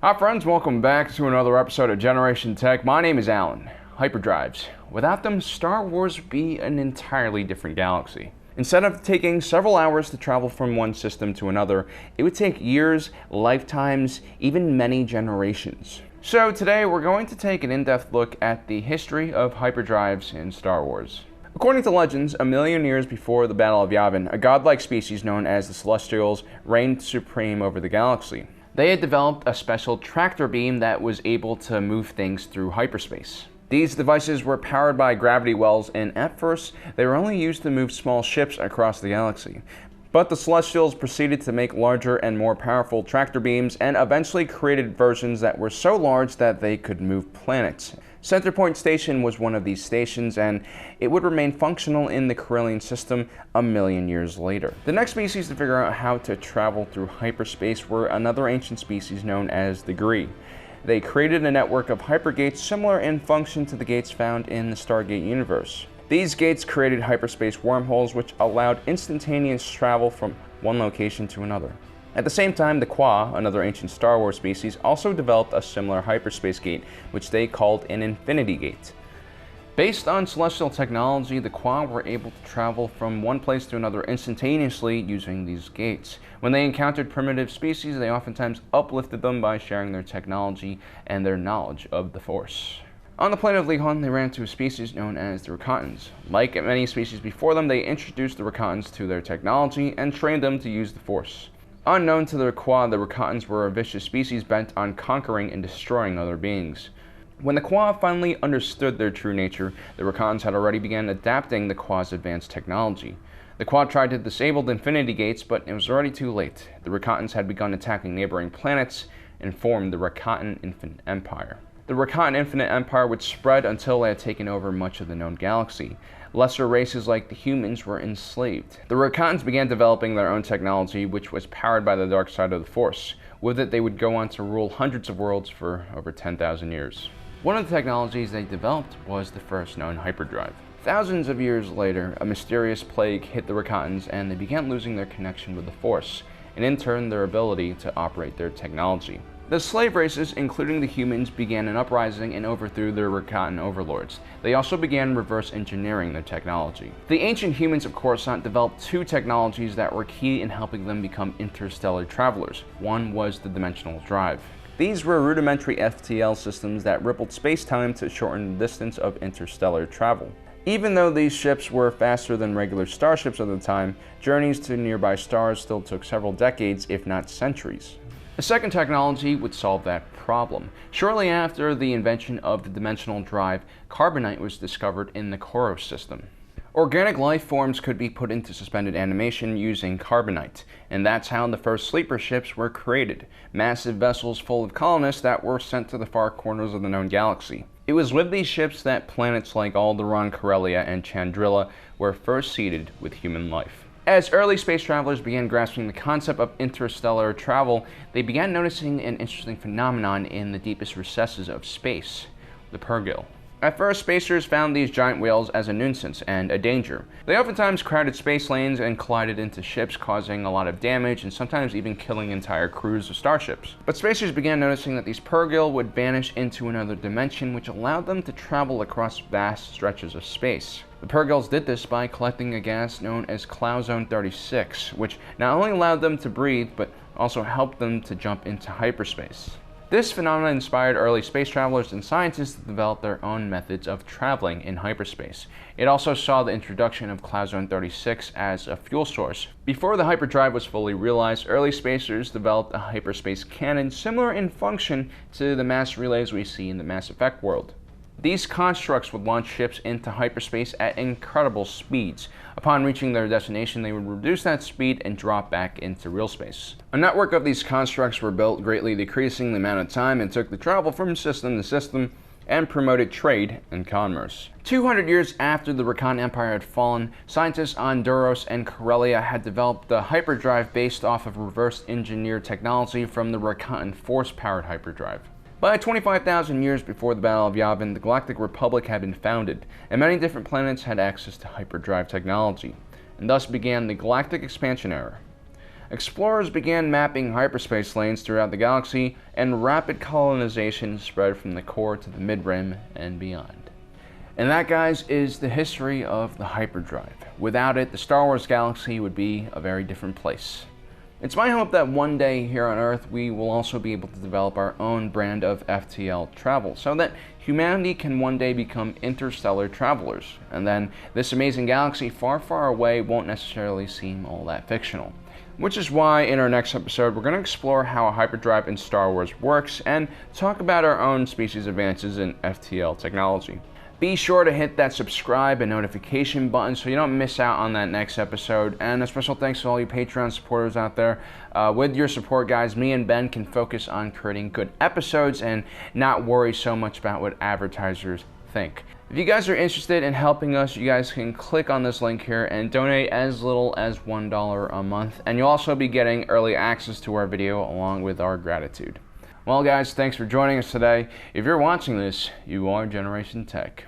Hi friends, welcome back to another episode of Generation Tech. My name is Alan. Hyperdrives. Without them, Star Wars would be an entirely different galaxy. Instead of taking several hours to travel from one system to another, it would take years, lifetimes, even many generations. So today we're going to take an in-depth look at the history of hyperdrives in Star Wars. According to legends, a million years before the Battle of Yavin, a godlike species known as the Celestials reigned supreme over the galaxy. They had developed a special tractor beam that was able to move things through hyperspace. These devices were powered by gravity wells, and at first, they were only used to move small ships across the galaxy. But the Celestials proceeded to make larger and more powerful tractor beams, and eventually created versions that were so large that they could move planets. Centerpoint Station was one of these stations, and it would remain functional in the Corellian system a million years later. The next species to figure out how to travel through hyperspace were another ancient species known as the Gree. They created a network of hypergates similar in function to the gates found in the Stargate universe. These gates created hyperspace wormholes which allowed instantaneous travel from one location to another. At the same time, the Qua, another ancient Star Wars species, also developed a similar hyperspace gate, which they called an Infinity Gate. Based on celestial technology, the Qua were able to travel from one place to another instantaneously using these gates. When they encountered primitive species, they oftentimes uplifted them by sharing their technology and their knowledge of the Force. On the planet of Lehon, they ran into a species known as the Rakatans. Like many species before them, they introduced the Rakatans to their technology and trained them to use the Force. Unknown to the Qua, the Rakatans were a vicious species bent on conquering and destroying other beings. When the Qua finally understood their true nature, the Rakatans had already begun adapting the Qua's advanced technology. The Qua tried to disable the Infinity Gates, but it was already too late. The Rakatans had begun attacking neighboring planets and formed the Rakatan Infinite Empire. The Rakatan Infinite Empire would spread until they had taken over much of the known galaxy. Lesser races like the humans were enslaved. The Rakatans began developing their own technology, which was powered by the dark side of the Force. With it, they would go on to rule hundreds of worlds for over 10,000 years. One of the technologies they developed was the first known hyperdrive. Thousands of years later, a mysterious plague hit the Rakatans and they began losing their connection with the Force, and in turn their ability to operate their technology. The slave races, including the humans, began an uprising and overthrew their Rakatan overlords. They also began reverse engineering their technology. The ancient humans of Coruscant developed two technologies that were key in helping them become interstellar travelers. One was the dimensional drive. These were rudimentary FTL systems that rippled space-time to shorten the distance of interstellar travel. Even though these ships were faster than regular starships at the time, journeys to nearby stars still took several decades, if not centuries. A second technology would solve that problem. Shortly after the invention of the dimensional drive, carbonite was discovered in the Koros system. Organic life forms could be put into suspended animation using carbonite, and that's how the first sleeper ships were created, massive vessels full of colonists that were sent to the far corners of the known galaxy. It was with these ships that planets like Alderaan, Corellia, and Chandrila were first seeded with human life. As early space travelers began grasping the concept of interstellar travel, they began noticing an interesting phenomenon in the deepest recesses of space, the Pergill. At first, spacers found these giant whales as a nuisance and a danger. They oftentimes crowded space lanes and collided into ships, causing a lot of damage and sometimes even killing entire crews of starships. But spacers began noticing that these Pergill would vanish into another dimension, which allowed them to travel across vast stretches of space. The Pergills did this by collecting a gas known as Cloud 36, which not only allowed them to breathe, but also helped them to jump into hyperspace. This phenomenon inspired early space travelers and scientists to develop their own methods of traveling in hyperspace. It also saw the introduction of Cloud 36 as a fuel source. Before the hyperdrive was fully realized, early spacers developed a hyperspace cannon similar in function to the mass relays we see in the Mass Effect world. These constructs would launch ships into hyperspace at incredible speeds. Upon reaching their destination, they would reduce that speed and drop back into real space. A network of these constructs were built, greatly decreasing the amount of time it took to travel from system to system, and promoted trade and commerce. 200 years after the Rakatan Empire had fallen, scientists on Duros and Corellia had developed the hyperdrive based off of reverse engineered technology from the Rakatan Force-powered hyperdrive. By 25,000 years before the Battle of Yavin, the Galactic Republic had been founded, and many different planets had access to hyperdrive technology, and thus began the Galactic Expansion Era. explorers began mapping hyperspace lanes throughout the galaxy, and rapid colonization spread from the core to the mid-rim and beyond. And that, guys, is the history of the hyperdrive. Without it, the Star Wars galaxy would be a very different place. It's my hope that one day here on Earth we will also be able to develop our own brand of FTL travel so that humanity can one day become interstellar travelers, and then this amazing galaxy far, far away won't necessarily seem all that fictional. Which is why in our next episode we're going to explore how a hyperdrive in Star Wars works and talk about our own species' advances in FTL technology. Be sure to hit that subscribe and notification button so you don't miss out on that next episode. And a special thanks to all you Patreon supporters out there. With your support, guys, me and Ben can focus on creating good episodes and not worry so much about what advertisers think. If you guys are interested in helping us, you guys can click on this link here and donate as little as $1 a month. And you'll also be getting early access to our video along with our gratitude. Well, guys, thanks for joining us today. If you're watching this, you are Generation Tech.